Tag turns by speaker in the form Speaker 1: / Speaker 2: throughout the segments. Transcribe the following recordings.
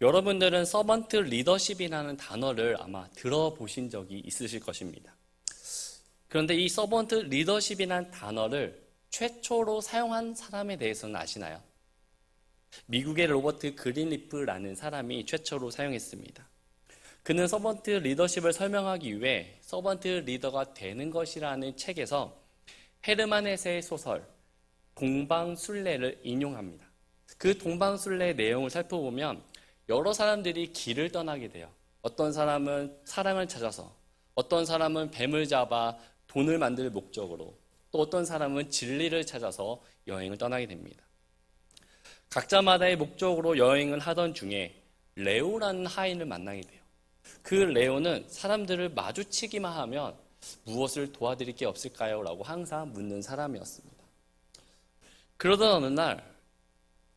Speaker 1: 여러분들은 서번트 리더십이라는 단어를 아마 들어보신 적이 있으실 것입니다. 그런데 이 서번트 리더십이라는 단어를 최초로 사용한 사람에 대해서는 아시나요? 미국의 로버트 그린리프라는 사람이 최초로 사용했습니다. 그는 서번트 리더십을 설명하기 위해 서번트 리더가 되는 것이라는 책에서 헤르만 헤세의 소설 동방술래를 인용합니다. 그 동방술래의 내용을 살펴보면 여러 사람들이 길을 떠나게 돼요. 어떤 사람은 사랑을 찾아서, 어떤 사람은 뱀을 잡아 돈을 만들 목적으로, 또 어떤 사람은 진리를 찾아서 여행을 떠나게 됩니다. 각자마다의 목적으로 여행을 하던 중에 레오라는 하인을 만나게 돼요. 그 레오는 사람들을 마주치기만 하면 무엇을 도와드릴 게 없을까요? 라고 항상 묻는 사람이었습니다. 그러던 어느 날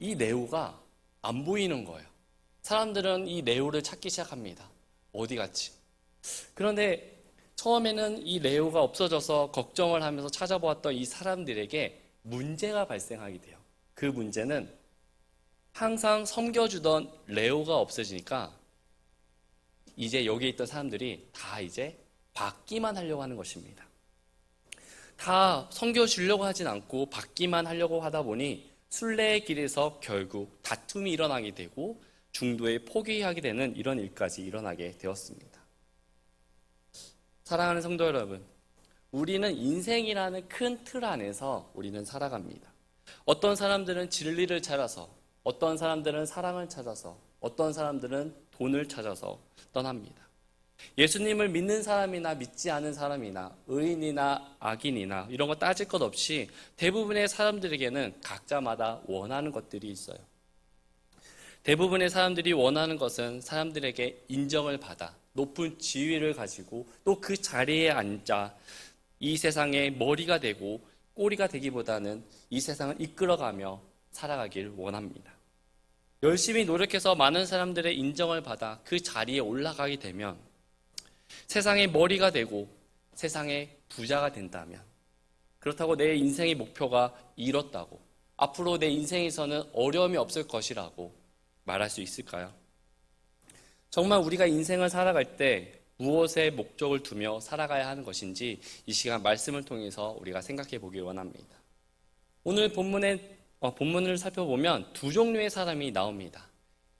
Speaker 1: 이 레오가 안 보이는 거예요. 사람들은 이 레오를 찾기 시작합니다. 어디 갔지? 그런데 처음에는 이 레오가 없어져서 걱정을 하면서 찾아보았던 이 사람들에게 문제가 발생하게 돼요. 그 문제는 항상 섬겨주던 레오가 없어지니까 이제 여기에 있던 사람들이 다 이제 받기만 하려고 하는 것입니다. 다 섬겨주려고 하진 않고 받기만 하려고 하다 보니 순례의 길에서 결국 다툼이 일어나게 되고 중도에 포기하게 되는 이런 일까지 일어나게 되었습니다. 사랑하는 성도 여러분, 우리는 인생이라는 큰 틀 안에서 우리는 살아갑니다. 어떤 사람들은 진리를 찾아서, 어떤 사람들은 사랑을 찾아서, 어떤 사람들은 돈을 찾아서 떠납니다. 예수님을 믿는 사람이나 믿지 않은 사람이나 의인이나 악인이나 이런 거 따질 것 없이 대부분의 사람들에게는 각자마다 원하는 것들이 있어요. 대부분의 사람들이 원하는 것은 사람들에게 인정을 받아 높은 지위를 가지고 또 그 자리에 앉아 이 세상의 머리가 되고 꼬리가 되기보다는 이 세상을 이끌어가며 살아가길 원합니다. 열심히 노력해서 많은 사람들의 인정을 받아 그 자리에 올라가게 되면 세상의 머리가 되고 세상의 부자가 된다면, 그렇다고 내 인생의 목표가 이뤘다고, 앞으로 내 인생에서는 어려움이 없을 것이라고 말할 수 있을까요? 정말 우리가 인생을 살아갈 때 무엇에 목적을 두며 살아가야 하는 것인지 이 시간 말씀을 통해서 우리가 생각해 보길 원합니다. 오늘 본문을 살펴보면 두 종류의 사람이 나옵니다.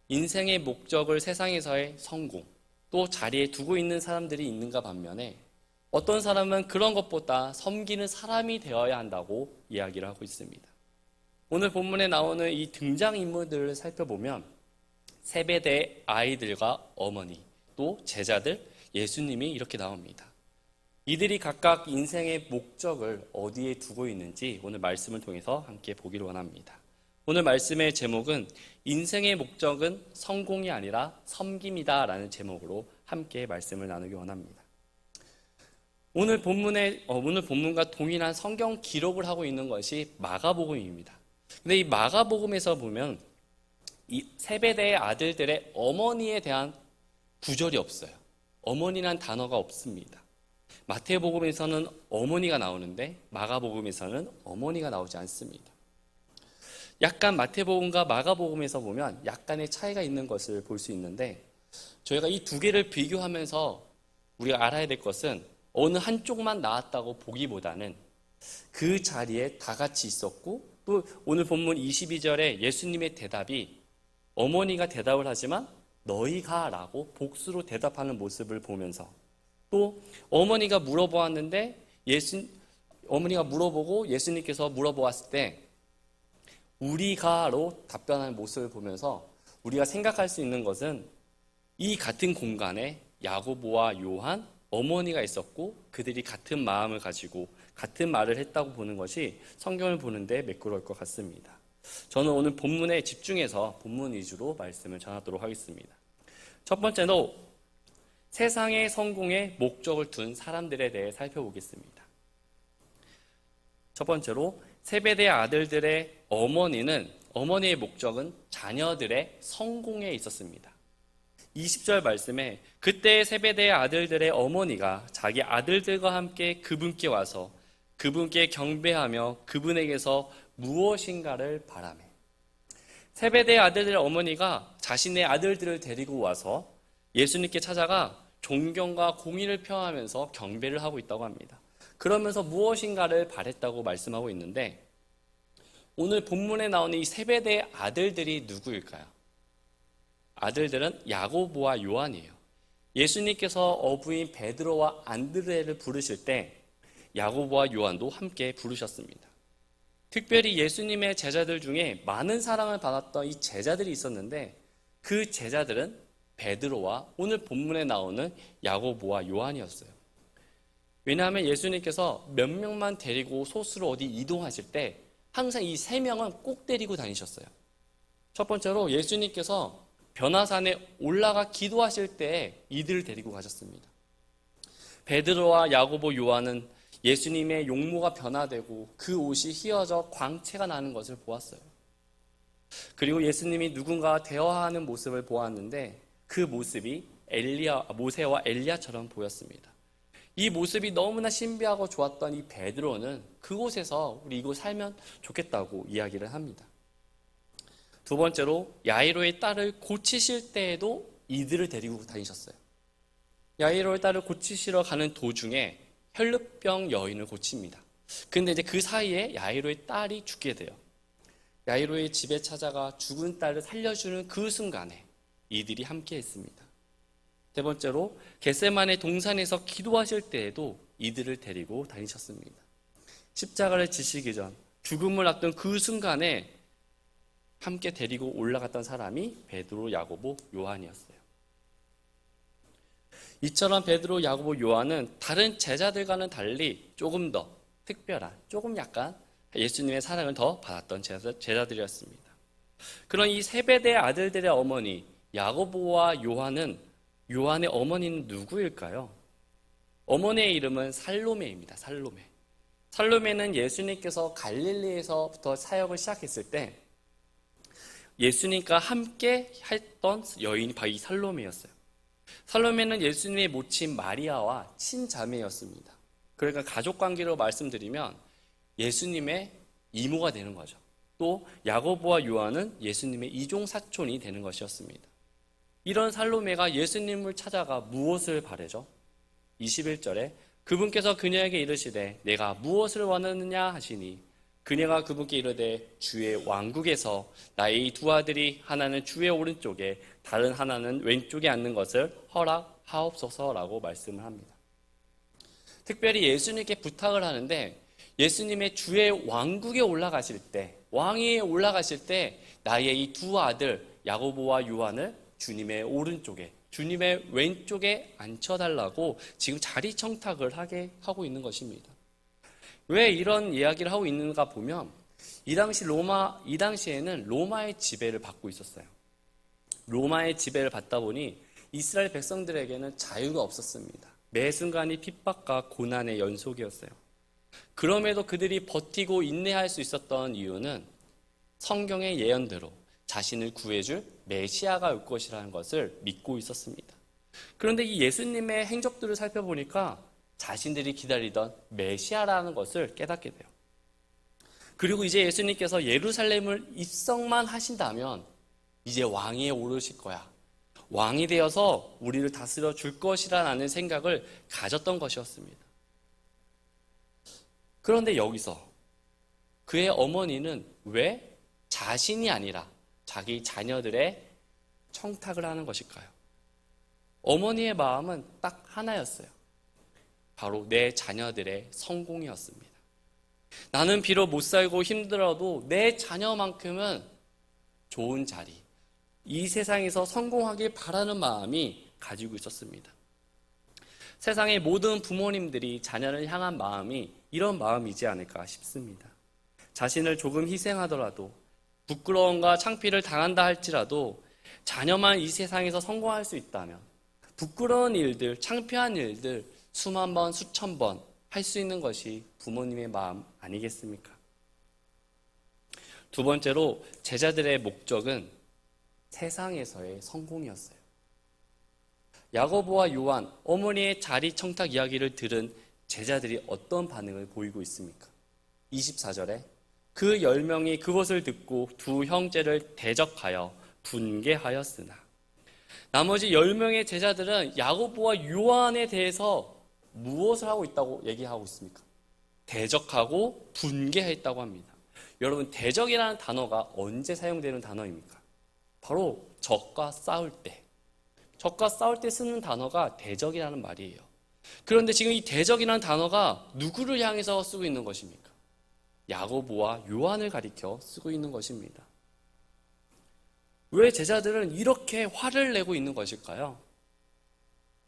Speaker 1: 인생의 목적을 세상에서의 성공, 또 자리에 두고 있는 사람들이 있는가 반면에 어떤 사람은 그런 것보다 섬기는 사람이 되어야 한다고 이야기를 하고 있습니다. 오늘 본문에 나오는 이 등장인물들을 살펴보면 세베대의 아이들과 어머니, 또 제자들, 예수님이 이렇게 나옵니다. 이들이 각각 인생의 목적을 어디에 두고 있는지 오늘 말씀을 통해서 함께 보기를 원합니다. 오늘 말씀의 제목은 인생의 목적은 성공이 아니라 섬김이다 라는 제목으로 함께 말씀을 나누기 원합니다. 오늘 본문과 동일한 성경 기록을 하고 있는 것이 마가복음입니다. 근데 이 마가복음에서 보면 이 세베대의 아들들의 어머니에 대한 구절이 없어요. 어머니란 단어가 없습니다. 마태복음에서는 어머니가 나오는데 마가복음에서는 어머니가 나오지 않습니다. 약간 마태복음과 마가복음에서 보면 약간의 차이가 있는 것을 볼 수 있는데, 저희가 이 두 개를 비교하면서 우리가 알아야 될 것은 어느 한쪽만 나왔다고 보기보다는 그 자리에 다 같이 있었고, 또 오늘 본문 22절에 예수님의 대답이 어머니가 대답을 하지만 너희가 라고 복수로 대답하는 모습을 보면서, 또 어머니가 물어보았는데 어머니가 물어보고 예수님께서 물어보았을 때 우리가로 답변하는 모습을 보면서 우리가 생각할 수 있는 것은 이 같은 공간에 야고보와 요한, 어머니가 있었고 그들이 같은 마음을 가지고 같은 말을 했다고 보는 것이 성경을 보는데 매끄러울 것 같습니다. 저는 오늘 본문에 집중해서 본문 위주로 말씀을 전하도록 하겠습니다. 첫 번째로 세상의 성공에 목적을 둔 사람들에 대해 살펴보겠습니다. 첫 번째로 세베대 아들들의 어머니의 목적은 자녀들의 성공에 있었습니다. 20절 말씀에 그때 세베대의 아들들의 어머니가 자기 아들들과 함께 그분께 와서 그분께 경배하며 그분에게서 무엇인가를 바라매. 세베대의 아들들의 어머니가 자신의 아들들을 데리고 와서 예수님께 찾아가 존경과 공의를 표하면서 경배를 하고 있다고 합니다. 그러면서 무엇인가를 바랬다고 말씀하고 있는데, 오늘 본문에 나오는 이 세베대의 아들들이 누구일까요? 아들들은 야고보와 요한이에요. 예수님께서 어부인 베드로와 안드레를 부르실 때 야고보와 요한도 함께 부르셨습니다. 특별히 예수님의 제자들 중에 많은 사랑을 받았던 이 제자들이 있었는데, 그 제자들은 베드로와 오늘 본문에 나오는 야고보와 요한이었어요. 왜냐하면 예수님께서 몇 명만 데리고 소수로 어디 이동하실 때 항상 이 세 명은 꼭 데리고 다니셨어요. 첫 번째로 예수님께서 변화산에 올라가 기도하실 때 이들을 데리고 가셨습니다. 베드로와 야고보, 요한은 예수님의 용모가 변화되고 그 옷이 휘어져 광채가 나는 것을 보았어요. 그리고 예수님이 누군가와 대화하는 모습을 보았는데, 그 모습이 모세와 엘리야처럼 보였습니다. 이 모습이 너무나 신비하고 좋았던 이 베드로는 그곳에서 우리 이곳 살면 좋겠다고 이야기를 합니다. 두 번째로 야이로의 딸을 고치실 때에도 이들을 데리고 다니셨어요. 야이로의 딸을 고치시러 가는 도중에 혈루병 여인을 고칩니다. 근데 이제 그 사이에 야이로의 딸이 죽게 돼요. 야이로의 집에 찾아가 죽은 딸을 살려주는 그 순간에 이들이 함께 했습니다. 세 번째로 겟세마네 동산에서 기도하실 때에도 이들을 데리고 다니셨습니다. 십자가를 지시기 전 죽음을 앞둔 그 순간에 함께 데리고 올라갔던 사람이 베드로, 야고보, 요한이었어요. 이처럼 베드로, 야고보, 요한은 다른 제자들과는 달리 조금 더 특별한, 조금 약간 예수님의 사랑을 더 받았던 제자들이었습니다. 그런 이 세베대의 아들들의 어머니 야고보와 요한의 어머니는 누구일까요? 어머니의 이름은 살로메입니다. 살로메는 예수님께서 갈릴리에서부터 사역을 시작했을 때 예수님과 함께 했던 여인이 바로 이 살로메였어요. 살로메는 예수님의 모친 마리아와 친자매였습니다. 그러니까 가족관계로 말씀드리면 예수님의 이모가 되는 거죠. 또 야고보와 요한은 예수님의 이종사촌이 되는 것이었습니다. 이런 살로메가 예수님을 찾아가 무엇을 바래죠? 21절에 그분께서 그녀에게 이르시되 내가 무엇을 원하느냐 하시니 그녀가 그분께 이르되 주의 왕국에서 나의 이 두 아들이 하나는 주의 오른쪽에 다른 하나는 왼쪽에 앉는 것을 허락하옵소서라고 말씀을 합니다. 특별히 예수님께 부탁을 하는데, 예수님의 주의 왕국에 올라가실 때, 왕위에 올라가실 때 나의 이 두 아들 야고보와 요한을 주님의 오른쪽에, 주님의 왼쪽에 앉혀달라고 지금 자리 청탁을 하고 있는 것입니다. 왜 이런 이야기를 하고 있는가 보면 이 당시에는 로마의 지배를 받고 있었어요. 로마의 지배를 받다 보니 이스라엘 백성들에게는 자유가 없었습니다. 매 순간이 핍박과 고난의 연속이었어요. 그럼에도 그들이 버티고 인내할 수 있었던 이유는 성경의 예언대로 자신을 구해줄 메시아가 올 것이라는 것을 믿고 있었습니다. 그런데 이 예수님의 행적들을 살펴보니까 자신들이 기다리던 메시아라는 것을 깨닫게 돼요. 그리고 이제 예수님께서 예루살렘을 입성만 하신다면 이제 왕위에 오르실 거야. 왕이 되어서 우리를 다스려 줄 것이라는 생각을 가졌던 것이었습니다. 그런데 여기서 그의 어머니는 왜 자신이 아니라 자기 자녀들의 청탁을 하는 것일까요? 어머니의 마음은 딱 하나였어요. 바로 내 자녀들의 성공이었습니다. 나는 비록 못 살고 힘들어도 내 자녀만큼은 좋은 자리, 이 세상에서 성공하길 바라는 마음이 가지고 있었습니다. 세상의 모든 부모님들이 자녀를 향한 마음이 이런 마음이지 않을까 싶습니다. 자신을 조금 희생하더라도, 부끄러움과 창피를 당한다 할지라도 자녀만 이 세상에서 성공할 수 있다면 부끄러운 일들, 창피한 일들 수만 번, 수천 번 할 수 있는 것이 부모님의 마음 아니겠습니까? 두 번째로 제자들의 목적은 세상에서의 성공이었어요. 야고보와 요한, 어머니의 자리 청탁 이야기를 들은 제자들이 어떤 반응을 보이고 있습니까? 24절에 그 10명이 그것을 듣고 두 형제를 대적하여 분개하였으나 나머지 10명의 제자들은 야고보와 요한에 대해서 무엇을 하고 있다고 얘기하고 있습니까? 대적하고 분개했다고 합니다. 여러분, 대적이라는 단어가 언제 사용되는 단어입니까? 바로 적과 싸울 때 쓰는 단어가 대적이라는 말이에요. 그런데 지금 이 대적이라는 단어가 누구를 향해서 쓰고 있는 것입니까? 야고보와 요한을 가리켜 쓰고 있는 것입니다. 왜 제자들은 이렇게 화를 내고 있는 것일까요?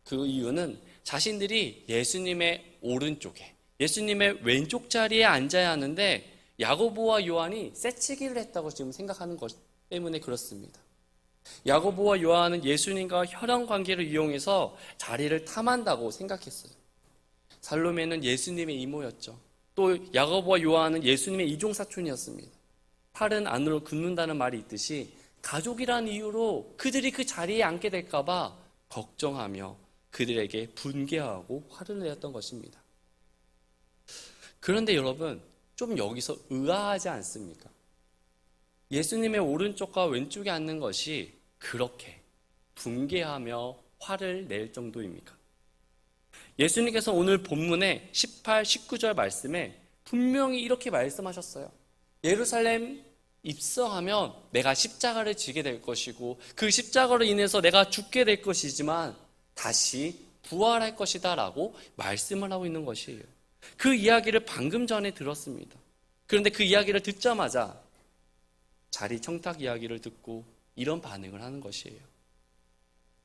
Speaker 1: 그 이유는 자신들이 예수님의 오른쪽에, 예수님의 왼쪽 자리에 앉아야 하는데 야고보와 요한이 새치기를 했다고 지금 생각하는 것 때문에 그렇습니다. 야고보와 요한은 예수님과 혈연 관계를 이용해서 자리를 탐한다고 생각했어요. 살로메는 예수님의 이모였죠. 또 야고보와 요한은 예수님의 이종사촌이었습니다. 팔은 안으로 긋는다는 말이 있듯이 가족이라는 이유로 그들이 그 자리에 앉게 될까봐 걱정하며 그들에게 분개하고 화를 내었던 것입니다. 그런데 여러분, 좀 여기서 의아하지 않습니까? 예수님의 오른쪽과 왼쪽에 앉는 것이 그렇게 분개하며 화를 낼 정도입니까? 예수님께서 오늘 본문의 18, 19절 말씀에 분명히 이렇게 말씀하셨어요. 예루살렘 입성하면 내가 십자가를 지게 될 것이고 그 십자가로 인해서 내가 죽게 될 것이지만 다시 부활할 것이다 라고 말씀을 하고 있는 것이에요. 그 이야기를 방금 전에 들었습니다. 그런데 그 이야기를 듣자마자 자리 청탁 이야기를 듣고 이런 반응을 하는 것이에요.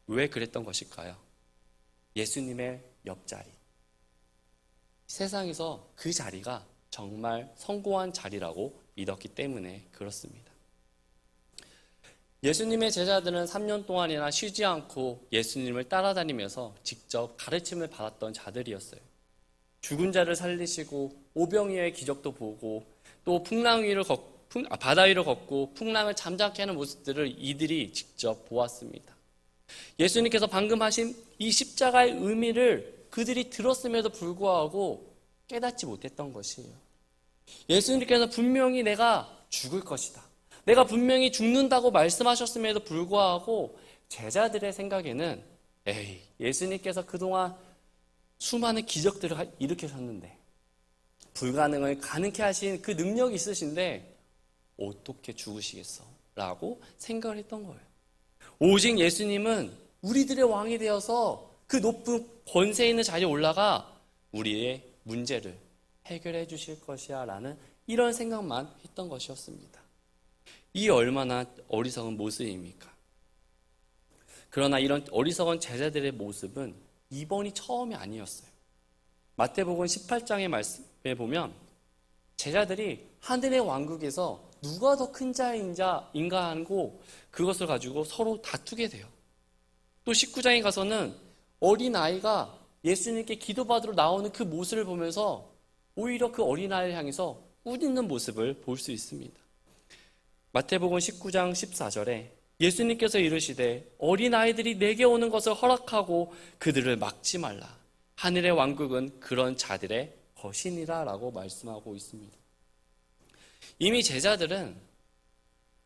Speaker 1: 왜 그랬던 것일까요? 예수님의 옆자리. 세상에서 그 자리가 정말 성공한 자리라고 믿었기 때문에 그렇습니다. 예수님의 제자들은 3년 동안이나 쉬지 않고 예수님을 따라다니면서 직접 가르침을 받았던 자들이었어요. 죽은 자를 살리시고 오병이어의 기적도 보고 또 바다 위를 걷고 풍랑을 잠잠케 하는 모습들을 이들이 직접 보았습니다. 예수님께서 방금 하신 이 십자가의 의미를 그들이 들었음에도 불구하고 깨닫지 못했던 것이에요. 예수님께서 분명히 내가 죽을 것이다, 내가 분명히 죽는다고 말씀하셨음에도 불구하고 제자들의 생각에는 에이, 예수님께서 그동안 수많은 기적들을 일으키셨는데 불가능을 가능케 하신 그 능력이 있으신데 어떻게 죽으시겠어? 라고 생각을 했던 거예요. 오직 예수님은 우리들의 왕이 되어서 그 높은 권세 있는 자리에 올라가 우리의 문제를 해결해 주실 것이야 라는 이런 생각만 했던 것이었습니다. 이 얼마나 어리석은 모습입니까? 그러나 이런 어리석은 제자들의 모습은 이번이 처음이 아니었어요. 마태복음 18장의 말씀에 보면 제자들이 하늘의 왕국에서 누가 더 큰 자인가 하고 그것을 가지고 서로 다투게 돼요. 또 19장에 가서는 어린아이가 예수님께 기도받으러 나오는 그 모습을 보면서 오히려 그 어린아이를 향해서 꾸짖는 모습을 볼 수 있습니다. 마태복음 19장 14절에 예수님께서 이르시되 어린아이들이 내게 오는 것을 허락하고 그들을 막지 말라. 하늘의 왕국은 그런 자들의 것이니라 라고 말씀하고 있습니다. 이미 제자들은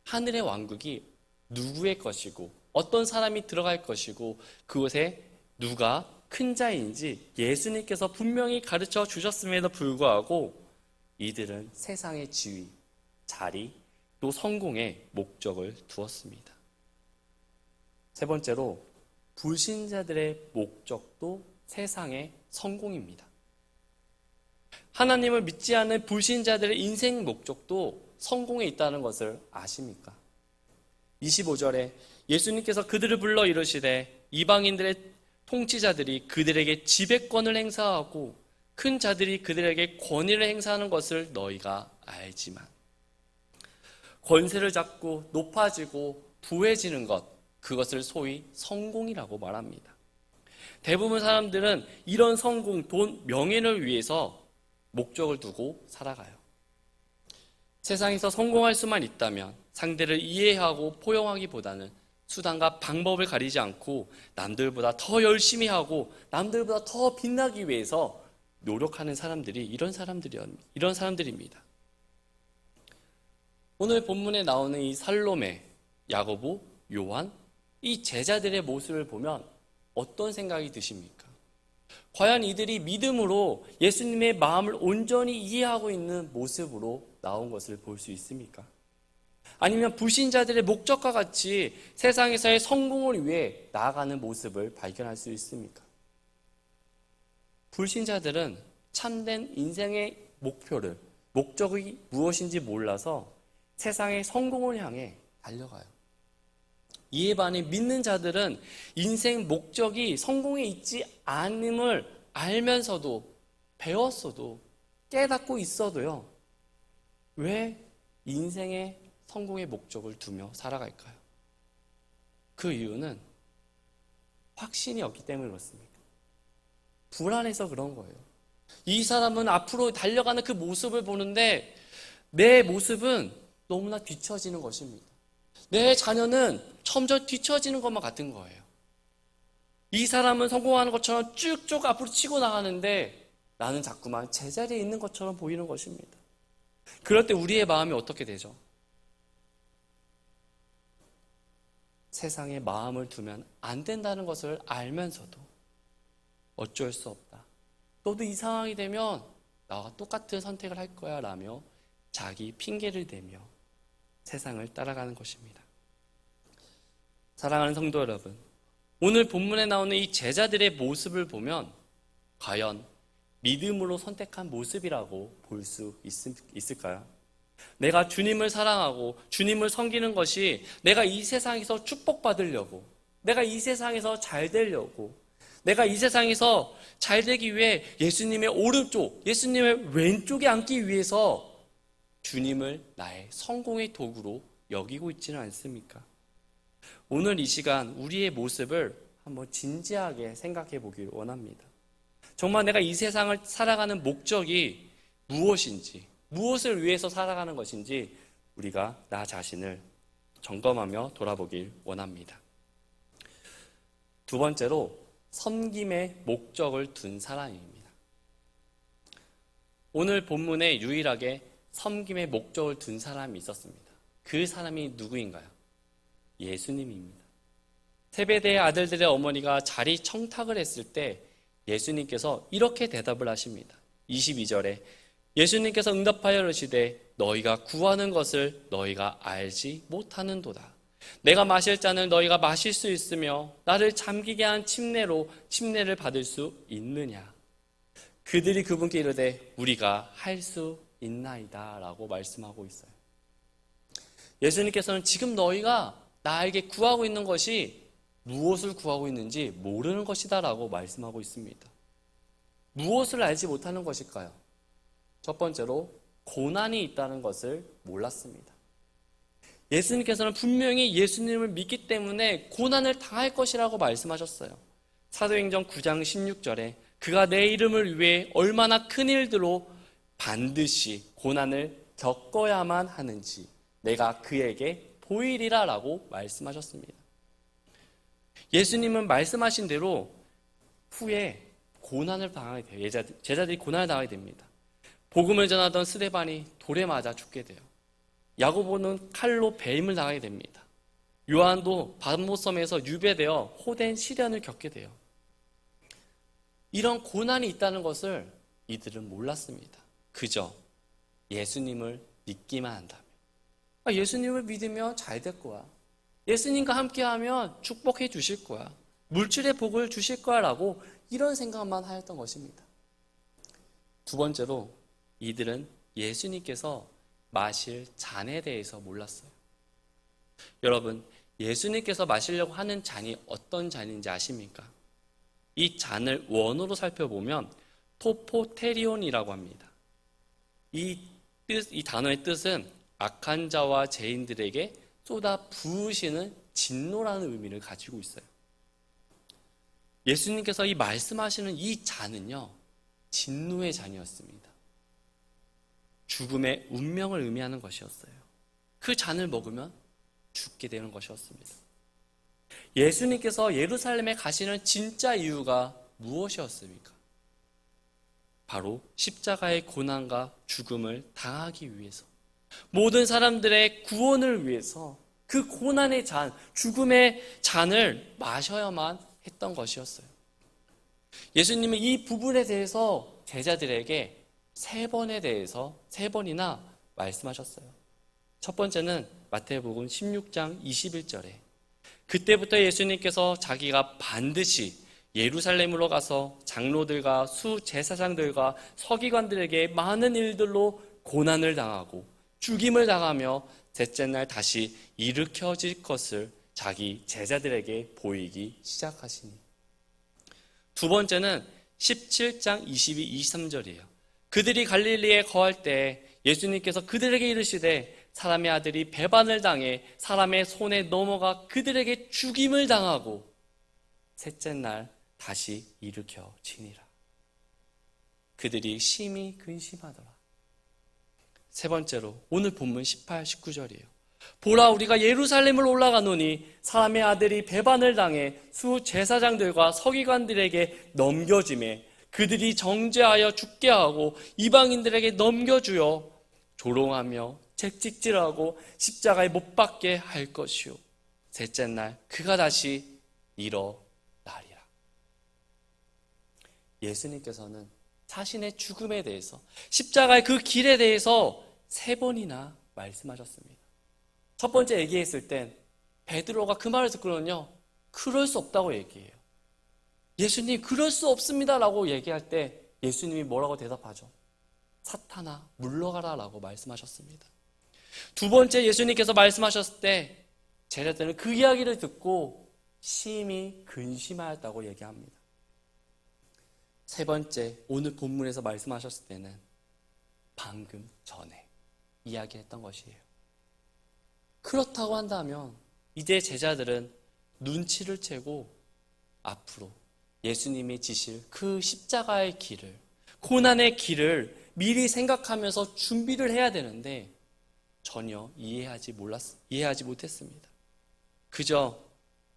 Speaker 1: 하늘의 왕국이 누구의 것이고 어떤 사람이 들어갈 것이고 그곳에 누가 큰 자인지 예수님께서 분명히 가르쳐 주셨음에도 불구하고 이들은 세상의 지위, 자리, 또 성공에 목적을 두었습니다. 세 번째로 불신자들의 목적도 세상의 성공입니다. 하나님을 믿지 않는 불신자들의 인생 목적도 성공에 있다는 것을 아십니까? 25절에 예수님께서 그들을 불러 이르시되 이방인들의 통치자들이 그들에게 지배권을 행사하고 큰 자들이 그들에게 권위를 행사하는 것을 너희가 알지만 권세를 잡고 높아지고 부해지는 것, 그것을 소위 성공이라고 말합니다. 대부분 사람들은 이런 성공, 돈, 명예를 위해서 목적을 두고 살아가요. 세상에서 성공할 수만 있다면 상대를 이해하고 포용하기보다는 수단과 방법을 가리지 않고 남들보다 더 열심히 하고 남들보다 더 빛나기 위해서 노력하는 사람들이 이런 사람들입니다. 오늘 본문에 나오는 이 살로메, 야고보, 요한, 이 제자들의 모습을 보면 어떤 생각이 드십니까? 과연 이들이 믿음으로 예수님의 마음을 온전히 이해하고 있는 모습으로 나온 것을 볼 수 있습니까? 아니면 불신자들의 목적과 같이 세상에서의 성공을 위해 나아가는 모습을 발견할 수 있습니까? 불신자들은 참된 인생의 목적이 무엇인지 몰라서 세상의 성공을 향해 달려가요. 이에 반해 믿는 자들은 인생 목적이 성공에 있지 않음을 알면서도 배웠어도 깨닫고 있어도요. 왜 인생의 성공의 목적을 두며 살아갈까요? 그 이유는 확신이 없기 때문에 그렇습니다. 불안해서 그런 거예요. 이 사람은 앞으로 달려가는 그 모습을 보는데 내 모습은 너무나 뒤처지는 것입니다. 내 자녀는 점점 뒤처지는 것만 같은 거예요. 이 사람은 성공하는 것처럼 쭉쭉 앞으로 치고 나가는데 나는 자꾸만 제자리에 있는 것처럼 보이는 것입니다. 그럴 때 우리의 마음이 어떻게 되죠? 세상에 마음을 두면 안 된다는 것을 알면서도 어쩔 수 없다. 너도 이 상황이 되면 나와 똑같은 선택을 할 거야 라며 자기 핑계를 대며 세상을 따라가는 것입니다. 사랑하는 성도 여러분, 오늘 본문에 나오는 이 제자들의 모습을 보면 과연 믿음으로 선택한 모습이라고 볼 수 있을까요? 내가 주님을 사랑하고 주님을 섬기는 것이 내가 이 세상에서 축복받으려고, 내가 이 세상에서 잘 되려고, 내가 이 세상에서 잘 되기 위해 예수님의 오른쪽, 예수님의 왼쪽에 앉기 위해서 주님을 나의 성공의 도구로 여기고 있지는 않습니까? 오늘 이 시간 우리의 모습을 한번 진지하게 생각해 보기를 원합니다. 정말 내가 이 세상을 살아가는 목적이 무엇인지, 무엇을 위해서 살아가는 것인지 우리가 나 자신을 점검하며 돌아보길 원합니다. 두 번째로 섬김의 목적을 둔 사람입니다. 오늘 본문에 유일하게 섬김의 목적을 둔 사람이 있었습니다. 그 사람이 누구인가요? 예수님입니다. 세베대의 아들들의 어머니가 자리 청탁을 했을 때 예수님께서 이렇게 대답을 하십니다. 22절에 예수님께서 응답하여 이르시되 너희가 구하는 것을 너희가 알지 못하는도다. 내가 마실 잔을 너희가 마실 수 있으며 나를 잠기게 한 침례로 침례를 받을 수 있느냐. 그들이 그분께 이르되 우리가 할 수 있나이다 라고 말씀하고 있어요. 예수님께서는 지금 너희가 나에게 구하고 있는 것이 무엇을 구하고 있는지 모르는 것이다 라고 말씀하고 있습니다. 무엇을 알지 못하는 것일까요? 첫 번째로 고난이 있다는 것을 몰랐습니다. 예수님께서는 분명히 예수님을 믿기 때문에 고난을 당할 것이라고 말씀하셨어요. 사도행전 9장 16절에 그가 내 이름을 위해 얼마나 큰 일들로 반드시 고난을 겪어야만 하는지 내가 그에게 보이리라 라고 말씀하셨습니다. 예수님은 말씀하신 대로 후에 고난을 당하게 돼요. 제자들이 고난을 당하게 됩니다. 복음을 전하던 스데반이 돌에 맞아 죽게 돼요. 야고보는 칼로 배임을 당하게 됩니다. 요한도 바모섬에서 유배되어 호된 시련을 겪게 돼요. 이런 고난이 있다는 것을 이들은 몰랐습니다. 그저 예수님을 믿기만 한다면, 예수님을 믿으면 잘 될 거야, 예수님과 함께하면 축복해 주실 거야, 물질의 복을 주실 거야 라고 이런 생각만 하였던 것입니다. 두 번째로 이들은 예수님께서 마실 잔에 대해서 몰랐어요. 여러분, 예수님께서 마시려고 하는 잔이 어떤 잔인지 아십니까? 이 잔을 원어로 살펴보면 토포테리온이라고 합니다. 이 단어의 뜻은 악한 자와 죄인들에게 쏟아 부으시는 진노라는 의미를 가지고 있어요. 예수님께서 이 말씀하시는 이 잔은요, 진노의 잔이었습니다. 죽음의 운명을 의미하는 것이었어요. 그 잔을 먹으면 죽게 되는 것이었습니다. 예수님께서 예루살렘에 가시는 진짜 이유가 무엇이었습니까? 바로 십자가의 고난과 죽음을 당하기 위해서, 모든 사람들의 구원을 위해서 그 고난의 잔, 죽음의 잔을 마셔야만 했던 것이었어요. 예수님은 이 부분에 대해서 제자들에게 세 번이나 말씀하셨어요. 첫 번째는 마태복음 16장 21절에 그때부터 예수님께서 자기가 반드시 예루살렘으로 가서 장로들과 수제사장들과 서기관들에게 많은 일들로 고난을 당하고 죽임을 당하며 셋째 날 다시 일으켜질 것을 자기 제자들에게 보이기 시작하시니. 두 번째는 17장 22, 23절이에요. 그들이 갈릴리에 거할 때 예수님께서 그들에게 이르시되 사람의 아들이 배반을 당해 사람의 손에 넘어가 그들에게 죽임을 당하고 셋째 날 다시 일으켜지니라. 그들이 심히 근심하더라. 세 번째로 오늘 본문 18, 19절이에요. 보라, 우리가 예루살렘을 올라가노니 사람의 아들이 배반을 당해 수제사장들과 서기관들에게 넘겨지매 그들이 정죄하여 죽게 하고 이방인들에게 넘겨주어 조롱하며 채찍질하고 십자가에 못 박게 할 것이요 셋째 날 그가 다시 일어나리라. 예수님께서는 자신의 죽음에 대해서, 십자가의 그 길에 대해서 세 번이나 말씀하셨습니다. 첫 번째 얘기했을 땐 베드로가 그 말을 듣고는요, 그럴 수 없다고 얘기해요. 예수님, 그럴 수 없습니다 라고 얘기할 때 예수님이 뭐라고 대답하죠? 사탄아, 물러가라 라고 말씀하셨습니다. 두 번째 예수님께서 말씀하셨을 때 제자들은 그 이야기를 듣고 심히 근심하였다고 얘기합니다. 세 번째, 오늘 본문에서 말씀하셨을 때는 방금 전에 이야기했던 것이에요. 그렇다고 한다면 이제 제자들은 눈치를 채고 앞으로 예수님이 지실 그 십자가의 길을, 고난의 길을 미리 생각하면서 준비를 해야 되는데 전혀 이해하지 못했습니다. 그저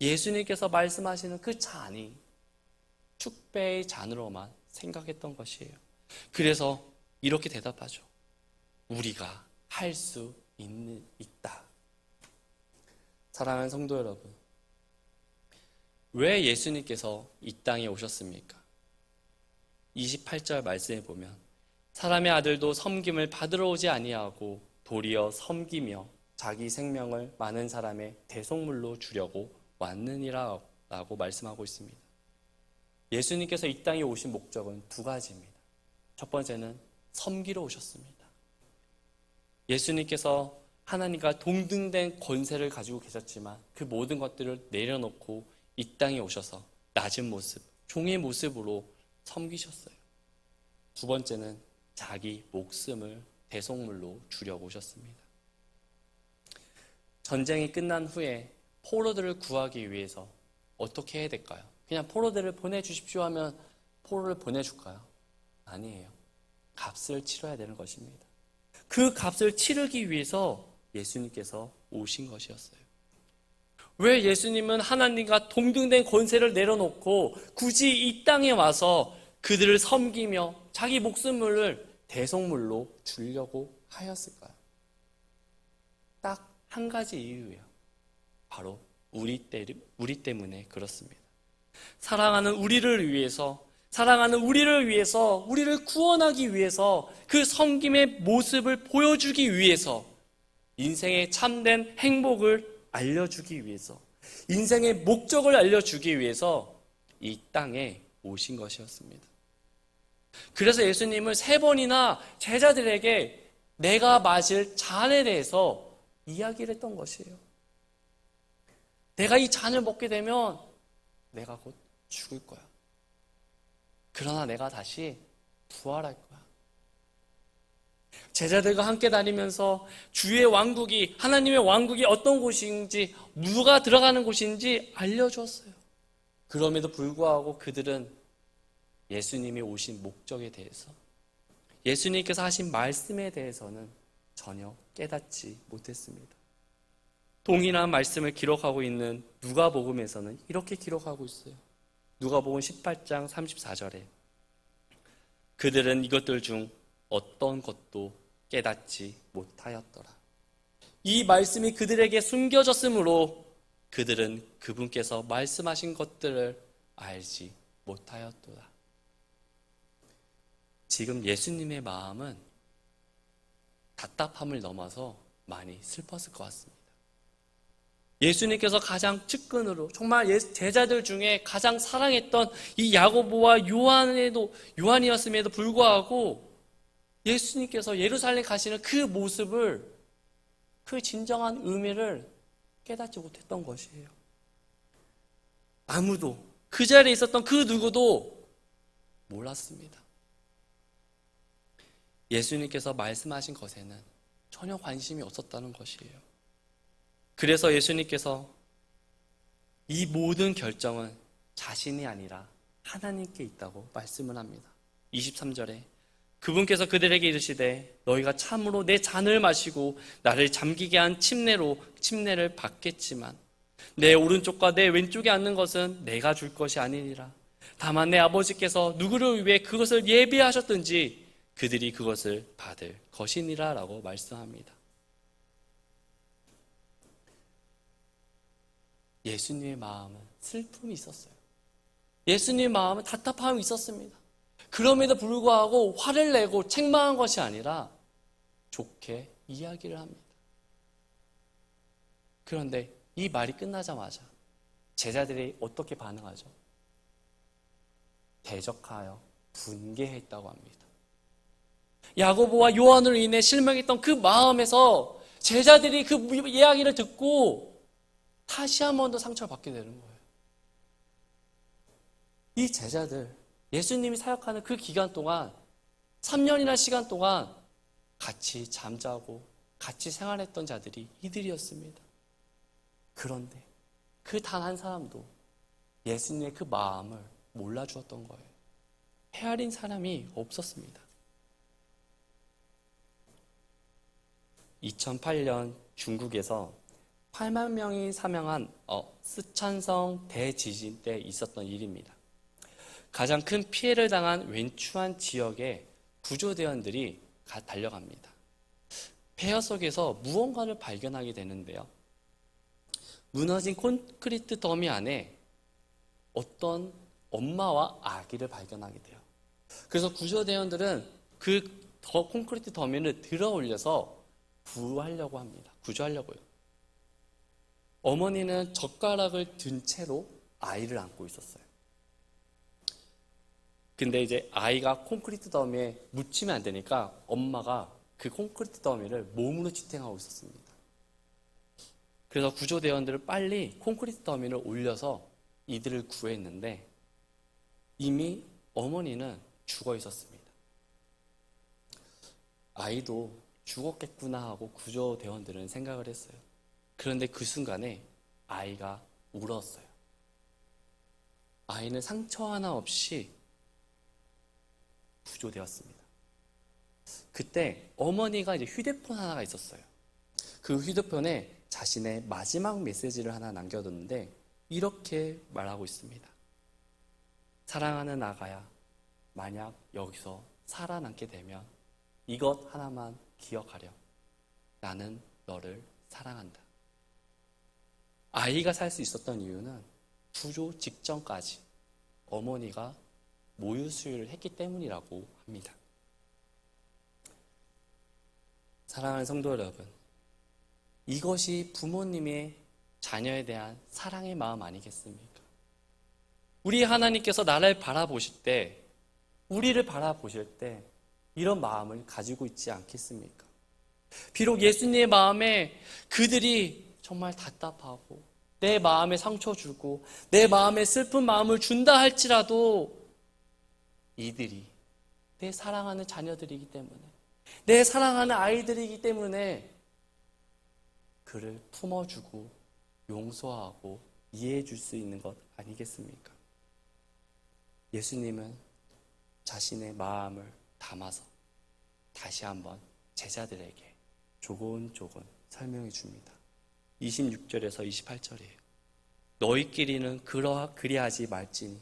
Speaker 1: 예수님께서 말씀하시는 그 잔이 축배의 잔으로만 생각했던 것이에요. 그래서 이렇게 대답하죠. 우리가 할 수 있다. 사랑하는 성도 여러분, 왜 예수님께서 이 땅에 오셨습니까? 28절 말씀에 보면 사람의 아들도 섬김을 받으러 오지 아니하고 도리어 섬기며 자기 생명을 많은 사람의 대속물로 주려고 왔느니라 라고 말씀하고 있습니다. 예수님께서 이 땅에 오신 목적은 두 가지입니다. 첫 번째는 섬기러 오셨습니다. 예수님께서 하나님과 동등된 권세를 가지고 계셨지만 그 모든 것들을 내려놓고 이 땅에 오셔서 낮은 모습, 종의 모습으로 섬기셨어요. 두 번째는 자기 목숨을 대속물로 주려고 오셨습니다. 전쟁이 끝난 후에 포로들을 구하기 위해서 어떻게 해야 될까요? 그냥 포로들을 보내주십시오 하면 포로를 보내줄까요? 아니에요. 값을 치러야 되는 것입니다. 그 값을 치르기 위해서 예수님께서 오신 것이었어요. 왜 예수님은 하나님과 동등된 권세를 내려놓고 굳이 이 땅에 와서 그들을 섬기며 자기 목숨을 대속물로 주려고 하였을까요? 딱 한 가지 이유예요. 바로 우리 때문에 그렇습니다. 사랑하는 우리를 위해서, 우리를 구원하기 위해서, 그 섬김의 모습을 보여주기 위해서, 인생의 참된 행복을 알려주기 위해서, 인생의 목적을 알려주기 위해서 이 땅에 오신 것이었습니다. 그래서 예수님을 세 번이나 제자들에게 내가 마실 잔에 대해서 이야기를 했던 것이에요. 내가 이 잔을 먹게 되면 내가 곧 죽을 거야. 그러나 내가 다시 부활할 거야. 제자들과 함께 다니면서 주의 왕국이, 하나님의 왕국이 어떤 곳인지, 누가 들어가는 곳인지 알려주었어요. 그럼에도 불구하고 그들은 예수님이 오신 목적에 대해서, 예수님께서 하신 말씀에 대해서는 전혀 깨닫지 못했습니다. 동일한 말씀을 기록하고 있는 누가복음에서는 이렇게 기록하고 있어요. 누가복음 18장 34절에 그들은 이것들 중 어떤 것도 깨닫지 못하였더라. 이 말씀이 그들에게 숨겨졌으므로 그들은 그분께서 말씀하신 것들을 알지 못하였도다. 지금 예수님의 마음은 답답함을 넘어서 많이 슬펐을 것 같습니다. 예수님께서 가장 측근으로 정말 제자들 중에 가장 사랑했던 이 야고보와 요한이었음에도 불구하고 예수님께서 예루살렘 가시는 그 모습을, 그 진정한 의미를 깨닫지 못했던 것이에요. 아무도, 그 자리에 있었던 그 누구도 몰랐습니다. 예수님께서 말씀하신 것에는 전혀 관심이 없었다는 것이에요. 그래서 예수님께서 이 모든 결정은 자신이 아니라 하나님께 있다고 말씀을 합니다. 23절에 그분께서 그들에게 이르시되 너희가 참으로 내 잔을 마시고 나를 잠기게 한 침례를 받겠지만 내 오른쪽과 내 왼쪽에 앉는 것은 내가 줄 것이 아니니라. 다만 내 아버지께서 누구를 위해 그것을 예비하셨든지 그들이 그것을 받을 것이니라 라고 말씀합니다. 예수님의 마음은 슬픔이 있었어요. 예수님의 마음은 답답함이 있었습니다. 그럼에도 불구하고 화를 내고 책망한 것이 아니라 좋게 이야기를 합니다. 그런데 이 말이 끝나자마자 제자들이 어떻게 반응하죠? 대적하여 분개했다고 합니다. 야고보와 요한으로 인해 실망했던 그 마음에서 제자들이 그 이야기를 듣고 다시 한 번 더 상처를 받게 되는 거예요. 이 제자들, 예수님이 사역하는 그 기간 동안 3년이나 시간 동안 같이 잠자고 같이 생활했던 자들이 이들이었습니다. 그런데 그 단 한 사람도 예수님의 그 마음을 몰라주었던 거예요. 헤아린 사람이 없었습니다. 2008년 중국에서 8만 명이 사망한 쓰촨성 대지진 때 있었던 일입니다. 가장 큰 피해를 당한 웬추한 지역에 구조대원들이 달려갑니다. 폐허 속에서 무언가를 발견하게 되는데요. 무너진 콘크리트 더미 안에 어떤 엄마와 아기를 발견하게 돼요. 그래서 구조대원들은 그 콘크리트 더미를 들어 올려서 구하려고 합니다. 구조하려고요. 어머니는 젓가락을 든 채로 아이를 안고 있었어요. 근데 이제 아이가 콘크리트 더미에 묻히면 안 되니까 엄마가 그 콘크리트 더미를 몸으로 지탱하고 있었습니다. 그래서 구조대원들은 빨리 콘크리트 더미를 올려서 이들을 구했는데 이미 어머니는 죽어 있었습니다. 아이도 죽었겠구나 하고 구조대원들은 생각을 했어요. 그런데 그 순간에 아이가 울었어요. 아이는 상처 하나 없이 구조되었습니다. 그때 어머니가 이제 휴대폰 하나가 있었어요. 그 휴대폰에 자신의 마지막 메시지를 하나 남겨뒀는데 이렇게 말하고 있습니다. 사랑하는 아가야, 만약 여기서 살아남게 되면 이것 하나만 기억하렴. 나는 너를 사랑한다. 아이가 살 수 있었던 이유는 구조 직전까지 어머니가 모유 수유를 했기 때문이라고 합니다. 사랑하는 성도 여러분, 이것이 부모님의 자녀에 대한 사랑의 마음 아니겠습니까? 우리 하나님께서 나를 바라보실 때, 우리를 바라보실 때 이런 마음을 가지고 있지 않겠습니까? 비록 예수님의 마음에 그들이 정말 답답하고 내 마음에 상처 주고 내 마음에 슬픈 마음을 준다 할지라도 이들이 내 사랑하는 자녀들이기 때문에, 내 사랑하는 아이들이기 때문에 그를 품어주고 용서하고 이해해 줄 수 있는 것 아니겠습니까? 예수님은 자신의 마음을 담아서 다시 한번 제자들에게 조곤조곤 설명해 줍니다. 26절에서 28절이에요. 너희끼리는 그리하지 말지니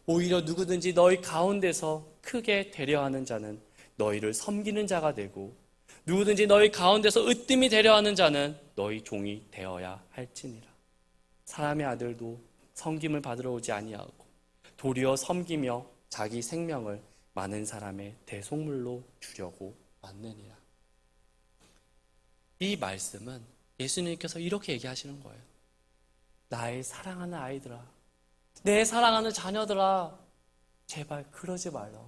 Speaker 1: 오히려 누구든지 너희 가운데서 크게 되려하는 자는 너희를 섬기는 자가 되고 누구든지 너희 가운데서 으뜸이 되려 하는 자는 너희 종이 되어야 할지니라. 사람의 아들도 섬김을 받으러 오지 아니하고 도리어 섬기며 자기 생명을 많은 사람의 대속물로 주려고 왔느니라. 이 말씀은 예수님께서 이렇게 얘기하시는 거예요. 나의 사랑하는 아이들아, 내 사랑하는 자녀들아, 제발 그러지 말라.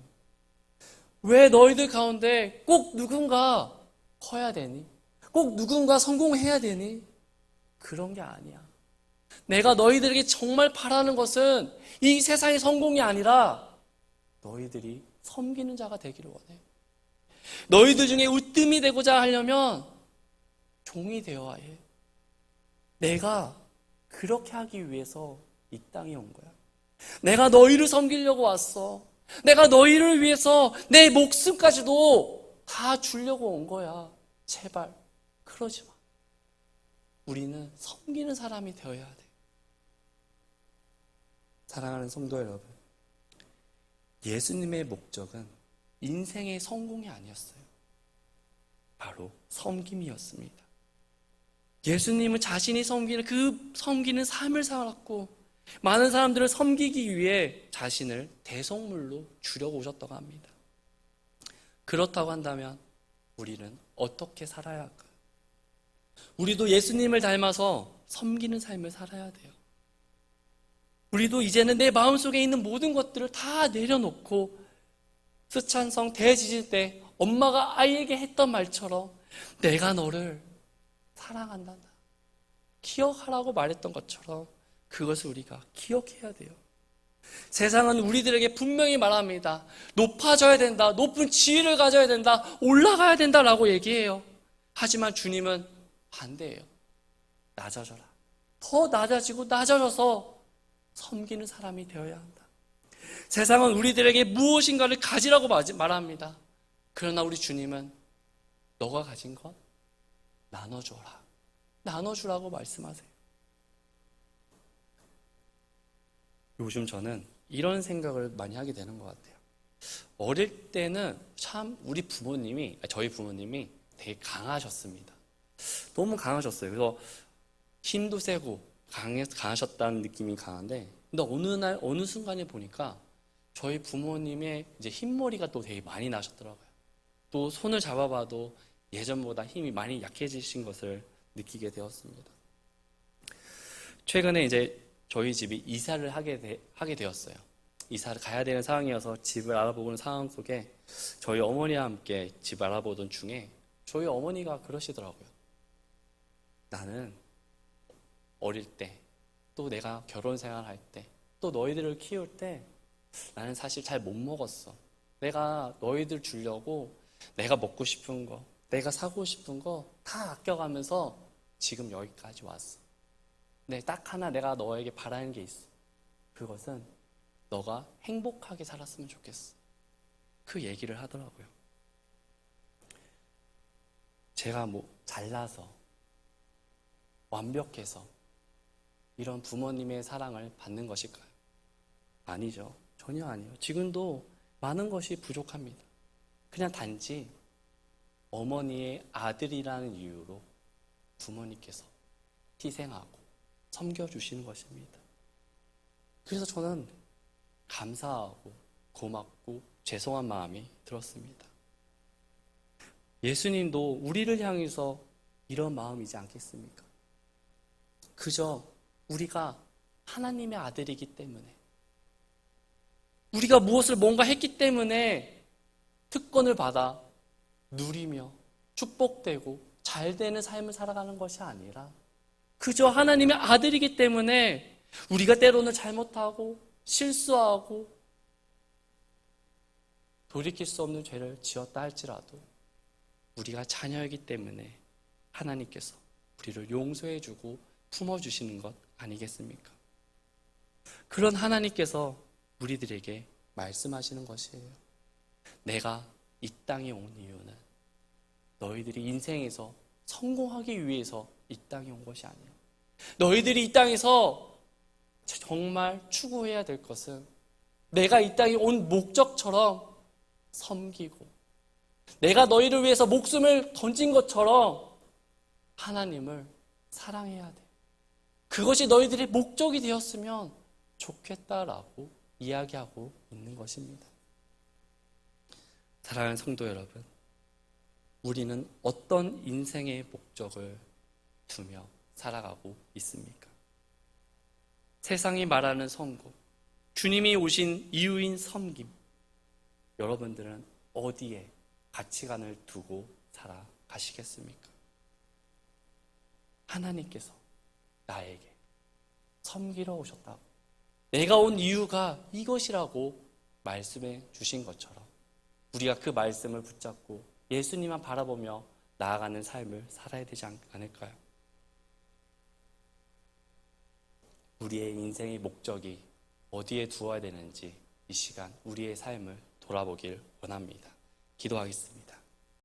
Speaker 1: 왜 너희들 가운데 꼭 누군가 커야 되니? 꼭 누군가 성공해야 되니? 그런 게 아니야. 내가 너희들에게 정말 바라는 것은 이 세상의 성공이 아니라 너희들이 섬기는 자가 되기를 원해. 너희들 중에 으뜸이 되고자 하려면 종이 되어야 해. 내가 그렇게 하기 위해서 이 땅에 온 거야. 내가 너희를 섬기려고 왔어. 내가 너희를 위해서 내 목숨까지도 다 주려고 온 거야. 제발 그러지 마. 우리는 섬기는 사람이 되어야 돼. 사랑하는 성도 여러분, 예수님의 목적은 인생의 성공이 아니었어요. 바로 섬김이었습니다. 예수님은 자신이 섬기는 그 섬기는 삶을 살았고 많은 사람들을 섬기기 위해 자신을 대속물로 주려고 오셨다고 합니다. 그렇다고 한다면 우리는 어떻게 살아야 할까요? 우리도 예수님을 닮아서 섬기는 삶을 살아야 돼요. 우리도 이제는 내 마음속에 있는 모든 것들을 다 내려놓고 스찬성 대지질 때 엄마가 아이에게 했던 말처럼 내가 너를 사랑한다, 기억하라고 말했던 것처럼 그것을 우리가 기억해야 돼요. 세상은 우리들에게 분명히 말합니다. 높아져야 된다, 높은 지위를 가져야 된다, 올라가야 된다라고 얘기해요. 하지만 주님은 반대예요. 낮아져라. 더 낮아지고 낮아져서 섬기는 사람이 되어야 한다. 세상은 우리들에게 무엇인가를 가지라고 말합니다. 그러나 우리 주님은 너가 가진 것 나눠줘라. 나눠주라고 말씀하세요. 요즘 저는 이런 생각을 많이 하게 되는 것 같아요. 어릴 때는 참 저희 부모님이 되게 강하셨습니다. 너무 강하셨어요. 그래서 힘도 세고 강하셨다는 느낌이 강한데, 근데 어느 순간에 보니까 저희 부모님의 이제 흰머리가 또 되게 많이 나셨더라고요. 또 손을 잡아봐도 예전보다 힘이 많이 약해지신 것을 느끼게 되었습니다. 최근에 이제 저희 집이 이사를 하게 되었어요. 이사를 가야 되는 상황이어서 집을 알아보는 상황 속에 저희 어머니와 함께 집 알아보던 중에 저희 어머니가 그러시더라고요. 나는 어릴 때, 또 내가 결혼 생활할 때, 또 너희들을 키울 때 나는 사실 잘 못 먹었어. 내가 너희들 주려고 내가 먹고 싶은 거, 내가 사고 싶은 거 다 아껴가면서 지금 여기까지 왔어. 근데 딱 하나 내가 너에게 바라는 게 있어. 그것은 너가 행복하게 살았으면 좋겠어. 그 얘기를 하더라고요. 제가 잘나서 완벽해서 이런 부모님의 사랑을 받는 것일까요? 아니죠. 전혀 아니에요. 지금도 많은 것이 부족합니다. 그냥 단지 어머니의 아들이라는 이유로 부모님께서 희생하고 섬겨주시는 것입니다. 그래서 저는 감사하고 고맙고 죄송한 마음이 들었습니다. 예수님도 우리를 향해서 이런 마음이지 않겠습니까? 그저 우리가 하나님의 아들이기 때문에, 우리가 무엇을 뭔가 했기 때문에 특권을 받아 누리며 축복되고 잘되는 삶을 살아가는 것이 아니라 그저 하나님의 아들이기 때문에 우리가 때로는 잘못하고 실수하고 돌이킬 수 없는 죄를 지었다 할지라도 우리가 자녀이기 때문에 하나님께서 우리를 용서해주고 품어주시는 것 아니겠습니까? 그런 하나님께서 우리들에게 말씀하시는 것이에요. 내가 이 땅에 온 이유는 너희들이 인생에서 성공하기 위해서 이 땅에 온 것이 아니야. 너희들이 이 땅에서 정말 추구해야 될 것은 내가 이 땅에 온 목적처럼 섬기고 내가 너희를 위해서 목숨을 던진 것처럼 하나님을 사랑해야 돼. 그것이 너희들의 목적이 되었으면 좋겠다라고 이야기하고 있는 것입니다. 사랑하는 성도 여러분, 우리는 어떤 인생의 목적을 두며 살아가고 있습니까? 세상이 말하는 성공, 주님이 오신 이유인 섬김, 여러분들은 어디에 가치관을 두고 살아가시겠습니까? 하나님께서 나에게 섬기러 오셨다고, 내가 온 이유가 이것이라고 말씀해 주신 것처럼 우리가 그 말씀을 붙잡고 예수님만 바라보며 나아가는 삶을 살아야 되지 않을까요? 우리의 인생의 목적이 어디에 두어야 되는지 이 시간 우리의 삶을 돌아보길 원합니다. 기도하겠습니다.